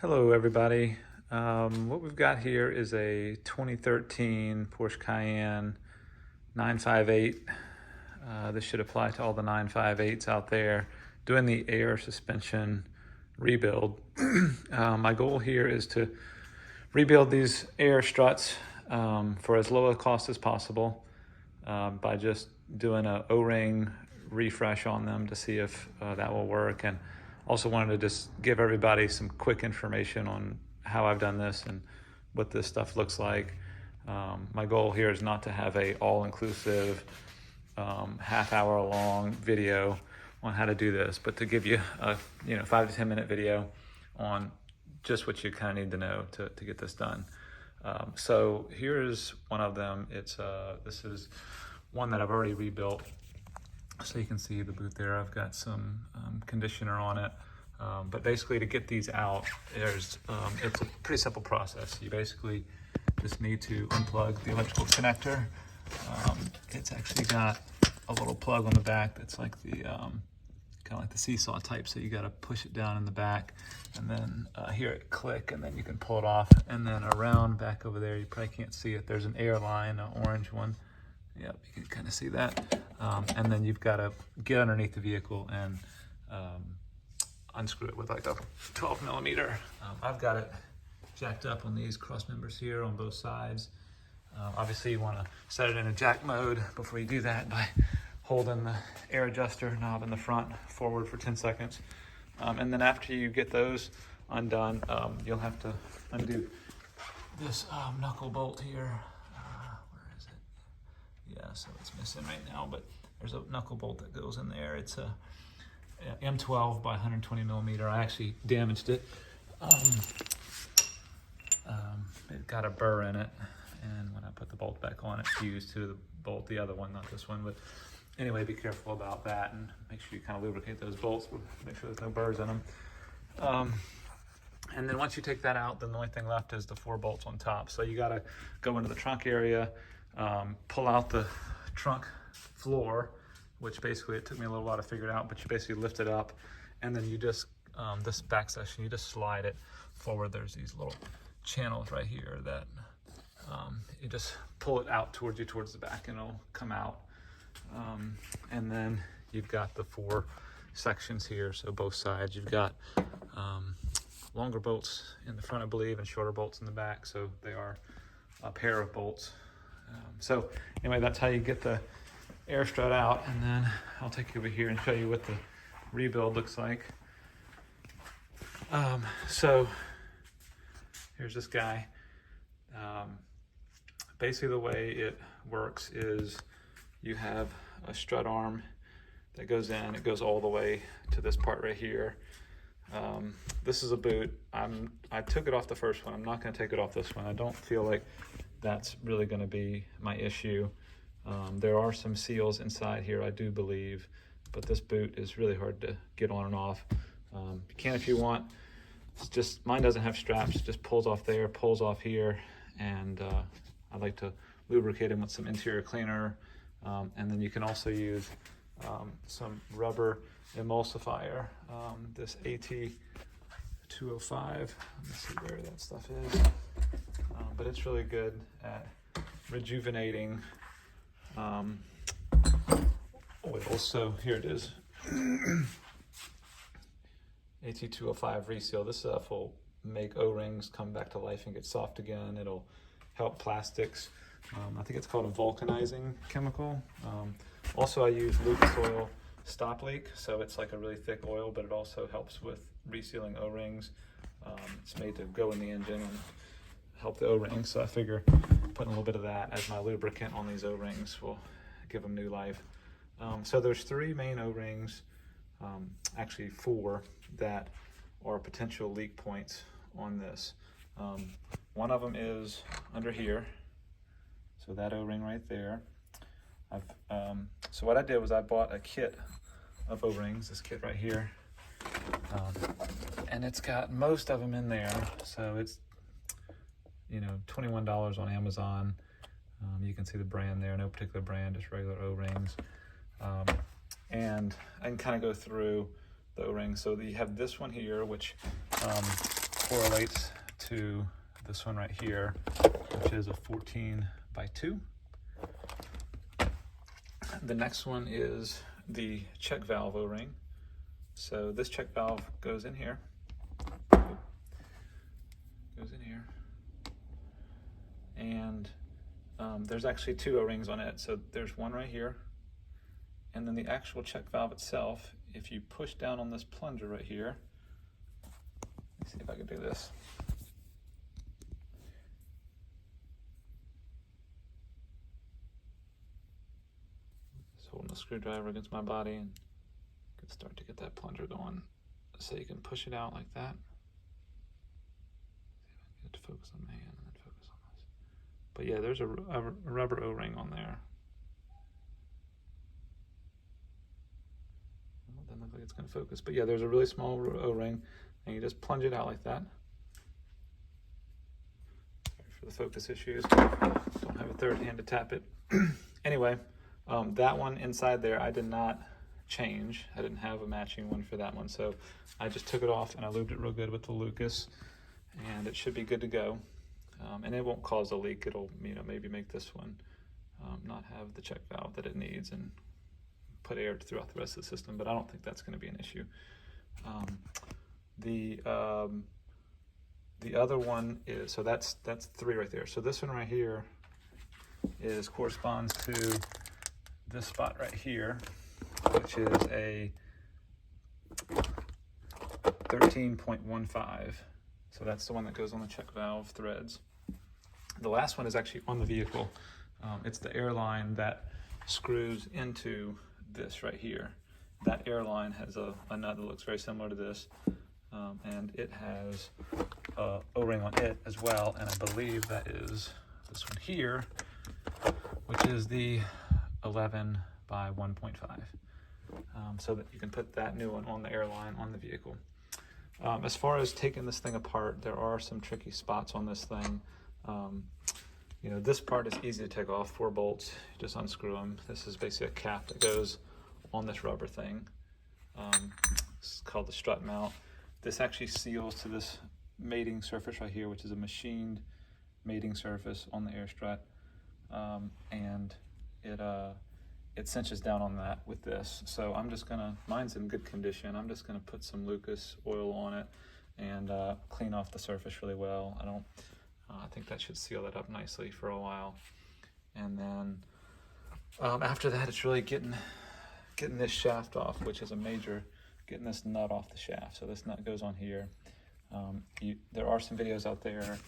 Hello everybody. What we've got here is a 2013 Porsche Cayenne 958. This should apply to all the 958s out there. Doing the air suspension rebuild. My goal here is to rebuild these air struts for as low a cost as possible by just doing an O-ring refresh on them to see if that will work. And also wanted to just give everybody some quick information on how I've done this and what this stuff looks like. My goal here is not to have a all-inclusive half-hour long video on how to do this, but to give you a 5 to 10 minute video on just what you kind of need to know to get this done. So here's one of them. This is one that I've already rebuilt. So you can see the boot there. I've got some conditioner on it. But basically to get these out, it's a pretty simple process. You basically just need to unplug the electrical connector. It's actually got a little plug on the back that's like the kind of like the seesaw type. So you got to push it down in the back and then hear it click, and then you can pull it off. And then around back over there, you probably can't see it. There's an air line, an orange one. Yep, you can kind of see that. And then you've got to get underneath the vehicle and unscrew it with like a 12 millimeter. I've got it jacked up on these cross members here on both sides. Obviously you want to set it in a jack mode before you do that by holding the air adjuster knob in the front forward for 10 seconds. And then after you get those undone, you'll have to undo this knuckle bolt here. Where is it? Yeah, so it's missing right now, but there's a knuckle bolt that goes in there. It's a M12 by 120 millimeter. I actually damaged it. It got a burr in it, and when I put the bolt back on, it fused to the bolt, the other one, not this one. But anyway, be careful about that and make sure you kind of lubricate those bolts, make sure there's no burrs in them. And then once you take that out, then the only thing left is the 4 bolts on top. So you got to go into the trunk area, pull out the trunk floor, which basically it took me a little while to figure it out, but you basically lift it up, and then you just, this back section, you just slide it forward. There's these little channels right here that you just pull it out towards the back and it'll come out. And then you've got the 4 sections here, so both sides. You've got longer bolts in the front, I believe, and shorter bolts in the back, so they are a pair of bolts. So anyway, that's how you get the air strut out, and then I'll take you over here and show you what the rebuild looks like. So here's this guy. Basically the way it works is you have a strut arm that goes in. It goes all the way to this part right here. This is a boot. I took it off the first one. I'm not going to take it off this one. I don't feel like that's really going to be my issue. There are some seals inside here, I do believe, but this boot is really hard to get on and off. You can if you want. It's just, mine doesn't have straps, just pulls off there, pulls off here, and I like to lubricate them with some interior cleaner. And then you can also use some rubber emulsifier, this AT205. Let me see where that stuff is. But it's really good at rejuvenating oils. So here it is. AT205 reseal. This stuff will make O-rings come back to life and get soft again. It'll help plastics. I think it's called a vulcanizing chemical. Also, I use Lucas Oil Stop Leak, so it's like a really thick oil, but it also helps with resealing O-rings. It's made to go in the engine and help the O-rings, so I figure putting a little bit of that as my lubricant on these O-rings will give them new life. So there's 3 main O-rings, actually 4, that are potential leak points on this. One of them is under here, so that O-ring right there. So what I did was I bought a kit of O-rings, this kit right here, and it's got most of them in there. So it's $21 on Amazon. You can see the brand there, no particular brand, just regular O-rings. And I can kind of go through the O-rings. So you have this one here, which correlates to this one right here, which is a 14 by 2. The next one is the check valve O-ring. So this check valve goes in here, and there's actually 2 O-rings on it. So there's one right here, and then the actual check valve itself, if you push down on this plunger right here, let me see if I can do this. Just holding the screwdriver against my body and can start to get that plunger going. So you can push it out like that. See if I can get it to focus on my hand and then focus on this. But yeah, there's a rubber O-ring on there. Well, it doesn't look like it's going to focus, but yeah, there's a really small O-ring, and you just plunge it out like that. Sorry for the focus issues. Don't have a third hand to tap it. Anyway, that one inside there, I did not change. I didn't have a matching one for that one, so I just took it off and I lubed it real good with the Lucas, and it should be good to go. And it won't cause a leak. It'll, maybe make this one not have the check valve that it needs and put air throughout the rest of the system, but I don't think that's going to be an issue. The other one is, so that's 3 right there. So this one right here corresponds to this spot right here, which is a 13.15. So that's the one that goes on the check valve threads. The last one is actually on the vehicle. It's the airline that screws into this right here. That airline has a nut that looks very similar to this, and it has a O-ring on it as well, and I believe that is this one here, which is the 11 by 1.5. So that you can put that new one on the airline on the vehicle. As far as taking this thing apart, there are some tricky spots on this thing. This part is easy to take off, 4 bolts, you just unscrew them. This is basically a cap that goes on this rubber thing. It's called the strut mount. This actually seals to this mating surface right here, which is a machined mating surface on the air strut, and it cinches down on that with this. So I'm just gonna, mine's in good condition, I'm just gonna put some Lucas oil on it and clean off the surface really well. I think that should seal that up nicely for a while. And then after that, it's really getting this shaft off, which is a major, getting this nut off the shaft. So this nut goes on here. There are some videos out there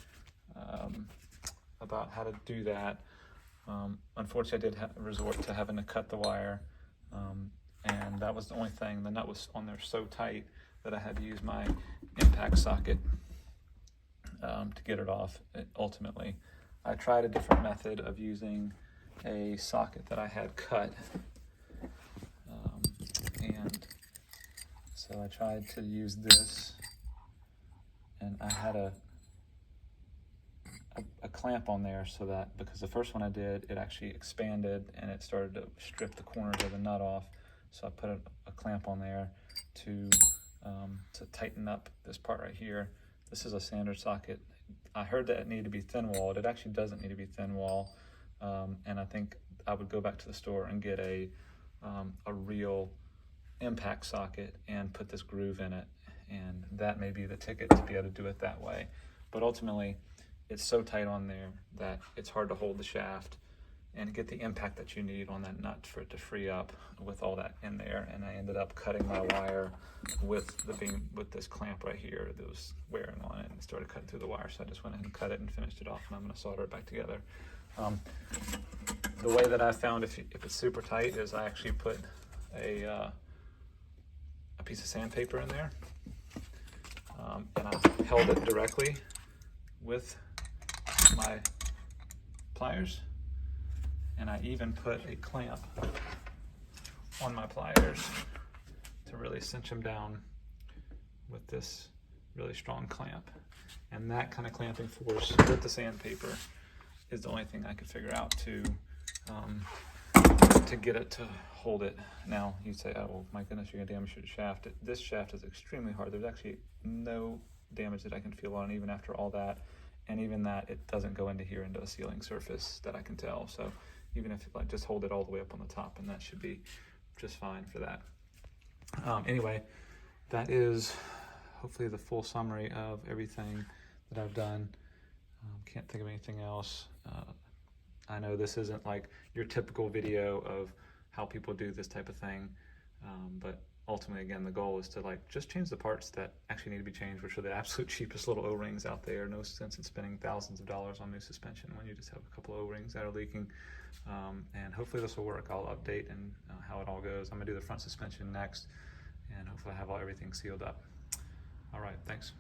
about how to do that. Unfortunately, I did resort to having to cut the wire, and that was the only thing. The nut was on there so tight that I had to use my impact socket to get it off. Ultimately, I tried a different method of using a socket that I had cut, and so I tried to use this, and I had a clamp on there, so that, because the first one I did, it actually expanded and it started to strip the corners of the nut off. So I put a clamp on there to tighten up this part right here. This is a standard socket. I heard that it needed to be thin walled. It actually doesn't need to be thin wall, and I think I would go back to the store and get a real impact socket and put this groove in it, and that may be the ticket to be able to do it that way. But ultimately, it's so tight on there that it's hard to hold the shaft and get the impact that you need on that nut for it to free up with all that in there. And I ended up cutting my wire with this clamp right here that was wearing on it, and started cutting through the wire. So I just went ahead and cut it and finished it off, and I'm going to solder it back together. The way that I found if it's super tight is I actually put a piece of sandpaper in there, and I held it directly with my pliers, and I even put a clamp on my pliers to really cinch them down with this really strong clamp. And that kind of clamping force with the sandpaper is the only thing I could figure out to get it to hold it. Now you say, oh well, my goodness, you're gonna damage your shaft. This shaft is extremely hard. There's actually no damage that I can feel on it, even after all that. And even that, it doesn't go into here into a sealing surface that I can tell. So even if I just hold it all the way up on the top, and that should be just fine for that. Anyway, that is hopefully the full summary of everything that I've done. Can't think of anything else. I know this isn't like your typical video of how people do this type of thing, but ultimately, again, the goal is to like just change the parts that actually need to be changed, which are the absolute cheapest little O-rings out there. No sense in spending thousands of dollars on new suspension when you just have a couple of O-rings that are leaking. And hopefully this will work. I'll update and how it all goes. I'm gonna do the front suspension next, and hopefully I have everything sealed up. All right, thanks.